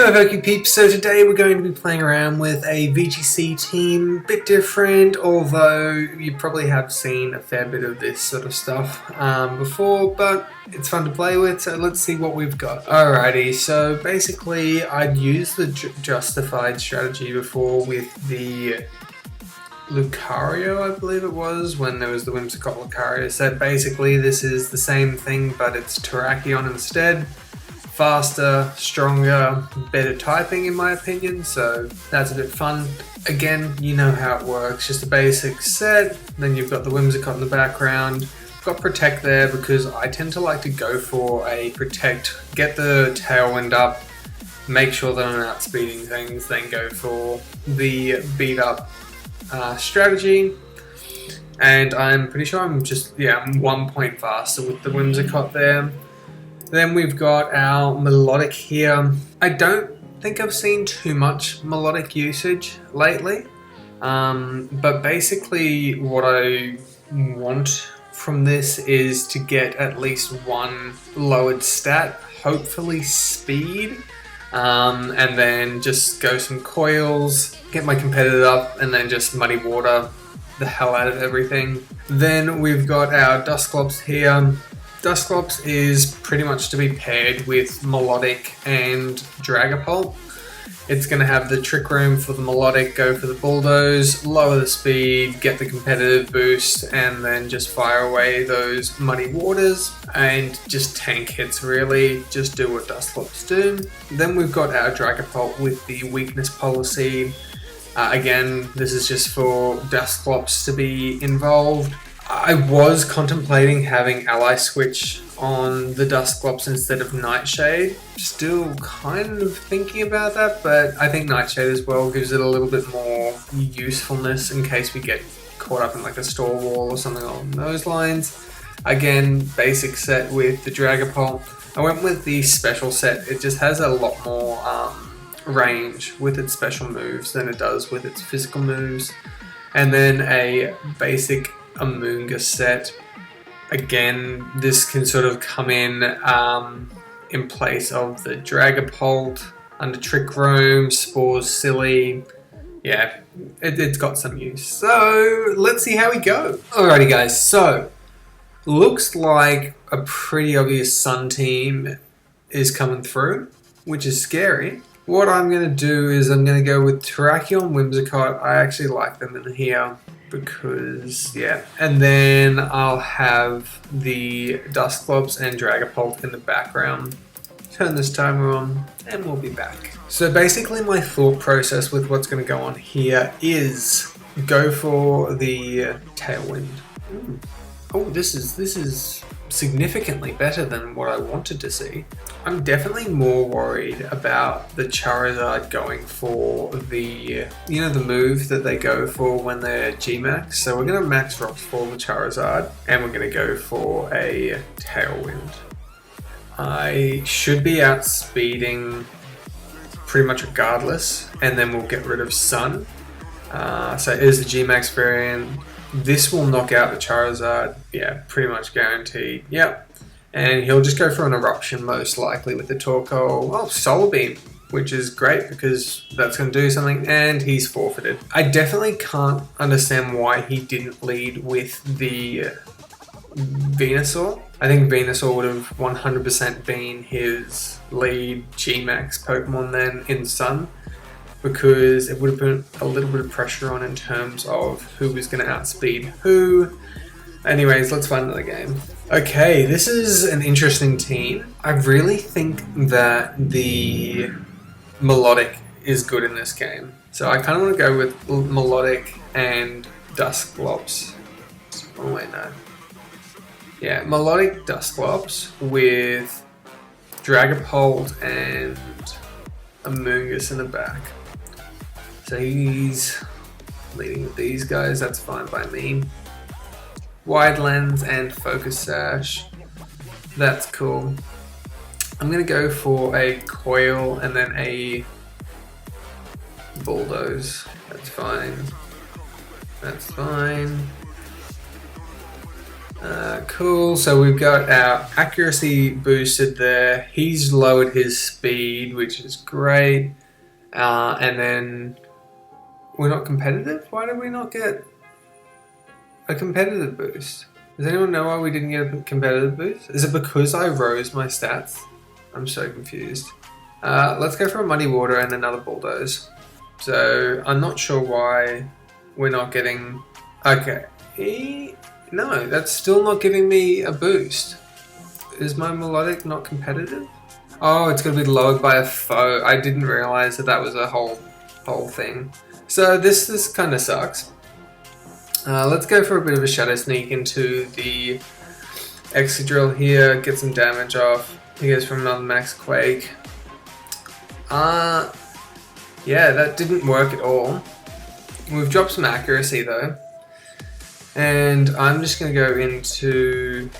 My Pokè Peeps, so today we're going to be playing around with a VGC team, bit different, although you probably have seen a fair bit of this sort of stuff before, but it's fun to play with, so let's see what we've got. Alrighty, so basically I'd used the justified strategy before with the Lucario, I believe it was, when there was the Whimsicott Lucario set. Basically this is the same thing, but it's Terrakion instead. Faster, stronger, better typing in my opinion, so that's a bit fun. Again, you know how it works, just a basic set, then you've got the Whimsicott in the background. Got Protect there because I tend to like to go for a Protect, get the Tailwind up, make sure that I'm outspeeding things, then go for the beat up strategy. And I'm pretty sure I'm just, I'm 1 point faster with the Whimsicott there. Then we've got our Melodic here. I don't think I've seen too much Melodic usage lately, but basically what I want from this is to get at least one lowered stat, hopefully speed, and then just go some coils, get my competitor up, and then just muddy water the hell out of everything. Then we've got our Dusclops here. Dusclops is pretty much to be paired with Melodic and Dragapult. It's going to have the Trick Room for the Melodic, go for the Bulldoze, lower the speed, get the competitive boost, and then just fire away those muddy waters and just tank hits really, just do what Dusclops do. Then we've got our Dragapult with the weakness policy. Again, this is just for Dusclops to be involved. I was contemplating having Ally Switch on the Dusclops instead of Nightshade. Still kind of thinking about that, but I think Nightshade as well gives it a little bit more usefulness in case we get caught up in like a store wall or something along those lines. Again, basic set with the Dragapult. I went with the special set. It just has a lot more range with its special moves than it does with its physical moves. And then a basic Amoonguss set. Again, this can sort of come in place of the Dragapult, under Trick Room, Spore's silly. Yeah, it's got some use. So let's see how we go. Alrighty guys, so looks like a pretty obvious Sun team is coming through, which is scary. What I'm going to do is I'm going to go with Terrakion, Whimsicott. I actually like them in here because, and then I'll have the Dusclops and Dragapult in the background. Turn this timer on and we'll be back. So basically my thought process with what's going to go on here is go for the Tailwind. Oh, this is significantly better than what I wanted to see. I'm definitely more worried about the Charizard going for the, the move that they go for when they're G-Max. So we're going to max rocks for the Charizard and we're going to go for a Tailwind. I should be outspeeding pretty much regardless, and then we'll get rid of Sun. So it is the G-Max variant. This will knock out the Charizard, pretty much guaranteed. Yep. And he'll just go for an Eruption most likely with the Torkoal. Oh, Solar Beam, which is great because that's going to do something, and he's forfeited. I definitely can't understand why he didn't lead with the Venusaur. I think Venusaur would have 100% been his lead G-Max Pokemon then in Sun, because it would have put a little bit of pressure on in terms of who was going to outspeed who. Anyways, let's find another game. Okay, this is an interesting team. I really think that the Melodic is good in this game. So I kind of want to go with Melodic and Dusclops. Oh wait, no. Yeah, Melodic Dusclops with Dragapult and Amoonguss in the back. So he's leading with these guys, that's fine by me. Wide Lens and Focus Sash, that's cool. I'm going to go for a Coil and then a Bulldoze, that's fine. That's fine. Cool, so we've got our accuracy boosted there. He's lowered his speed, which is great. And then we're not competitive? Why did we not get a competitive boost? Does anyone know why we didn't get a competitive boost? Is it because I rose my stats? I'm so confused. Let's go for a muddy water and another bulldoze. So I'm not sure why we're not getting... Okay. No, that's still not giving me a boost. Is my melodic not competitive? Oh, it's going to be lowered by a foe. I didn't realize that was a whole thing. So this kind of sucks. Let's go for a bit of a shadow sneak into the Excadrill here, get some damage off. He goes for another max quake. Yeah, that didn't work at all. We've dropped some accuracy though. And I'm just going to go into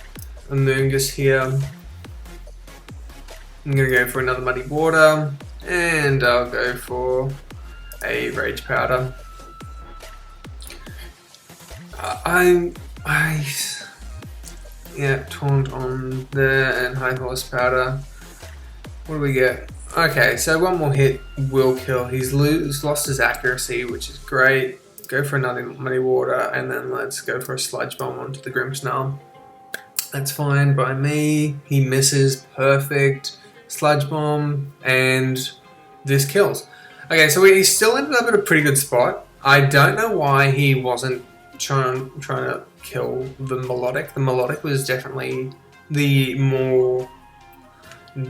a Moongus here. I'm going to go for another Muddy Water. And I'll go for a Rage Powder. Yeah, Taunt on there and High Horse Powder. What do we get? Okay, so one more hit will kill. He's lost his accuracy, which is great. Go for another Muddy Water, and then let's go for a Sludge Bomb onto the Grimmsnarl. That's fine by me. He misses, perfect. Sludge Bomb, and this kills. Okay, so he still ended up at a pretty good spot. I don't know why he wasn't trying to kill the Melodic. The Melodic was definitely the more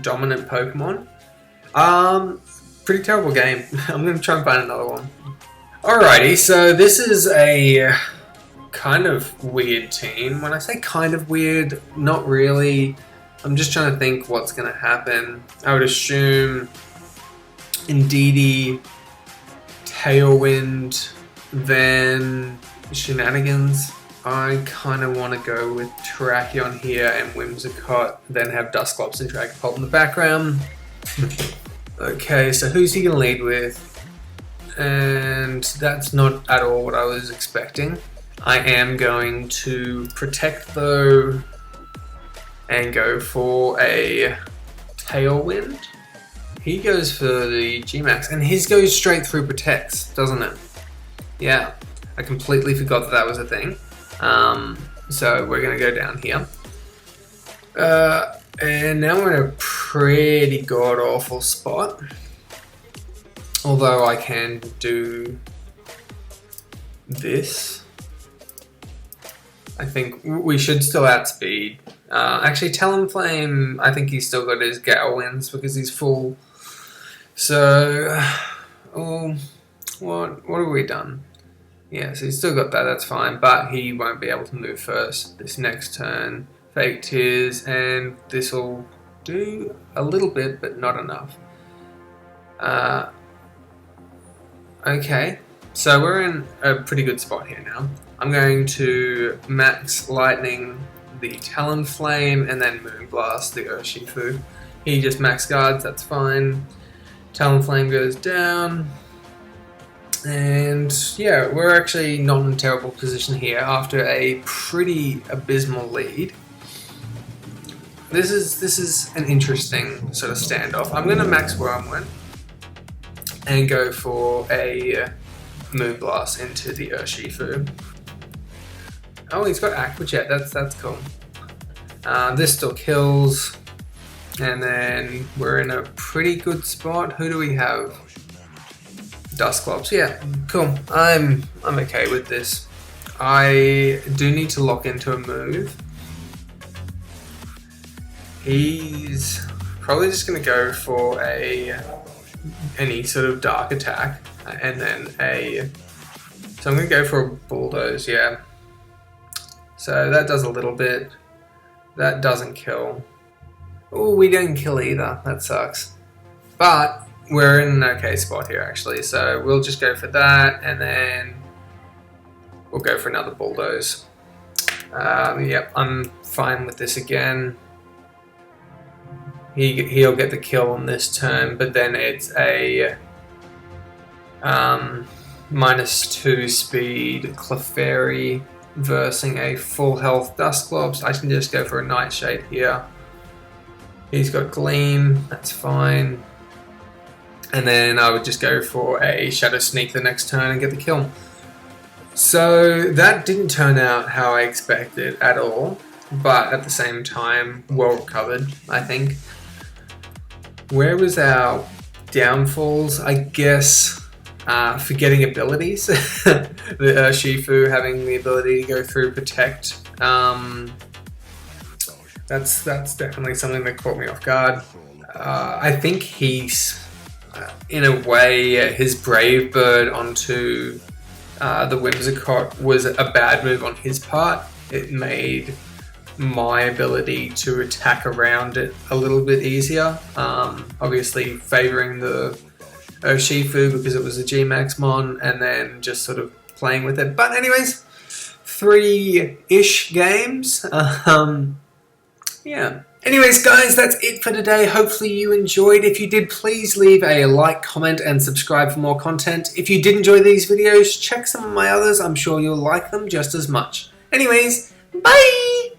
dominant Pokemon. Pretty terrible game. I'm going to try and find another one. Alrighty, so this is a kind of weird team. When I say kind of weird, not really. I'm just trying to think what's going to happen. I would assume Indeedee, Tailwind, then Shenanigans. I kind of want to go with Terrakion here and Whimsicott, then have Dusclops and Dragapult in the background. Okay, so who's he going to lead with? And that's not at all what I was expecting. I am going to Protect though and go for a Tailwind. He goes for the G-Max and his goes straight through Protects, doesn't it? Yeah, I completely forgot that was a thing. So we're going to go down here. And now we're in a pretty god-awful spot. Although I can do this. I think we should still outspeed. Actually, Talonflame, I think he's still got his Gale wins because he's full. So, what have we done? Yeah, so he's still got that, that's fine. But he won't be able to move first this next turn. Fake Tears, and this will do a little bit, but not enough. Okay, so we're in a pretty good spot here now. I'm going to max Lightning the Talonflame and then Moonblast the Urshifu. He just max guards, that's fine. Talonflame goes down. And yeah, we're actually not in a terrible position here after a pretty abysmal lead. This is an interesting sort of standoff. I'm going to max Wormwind and go for a Moonblast into the Urshifu. Oh, he's got Aqua Jet. That's cool. This still kills, and then we're in a pretty good spot. Who do we have? Dusclops. Yeah, cool. I'm okay with this. I do need to lock into a move. He's probably just going to go for any sort of dark attack, and then so I'm going to go for a Bulldoze, yeah. So that does a little bit. That doesn't kill. Oh, we didn't kill either. That sucks. But we're in an okay spot here actually, so we'll just go for that, and then we'll go for another Bulldoze. Yep, I'm fine with this again. He'll get the kill on this turn, but then it's a -2 speed Clefairy versing a full health Dusclops, I can just go for a Nightshade here. He's got Gleam, that's fine. And then I would just go for a Shadow Sneak the next turn and get the kill. So that didn't turn out how I expected at all, but at the same time, well recovered, I think. Where was our downfalls? I guess forgetting abilities. The Shifu having the ability to go through Protect. That's definitely something that caught me off guard. I think he's, in a way, his Brave Bird onto the Whimsicott was a bad move on his part. It made my ability to attack around it a little bit easier. Obviously favouring the Urshifu because it was a G-Max Mon, and then just sort of playing with it. But anyways, 3-ish games. Yeah. Anyways, guys, that's it for today. Hopefully you enjoyed. If you did, please leave a like, comment, and subscribe for more content. If you did enjoy these videos, check some of my others. I'm sure you'll like them just as much. Anyways, bye!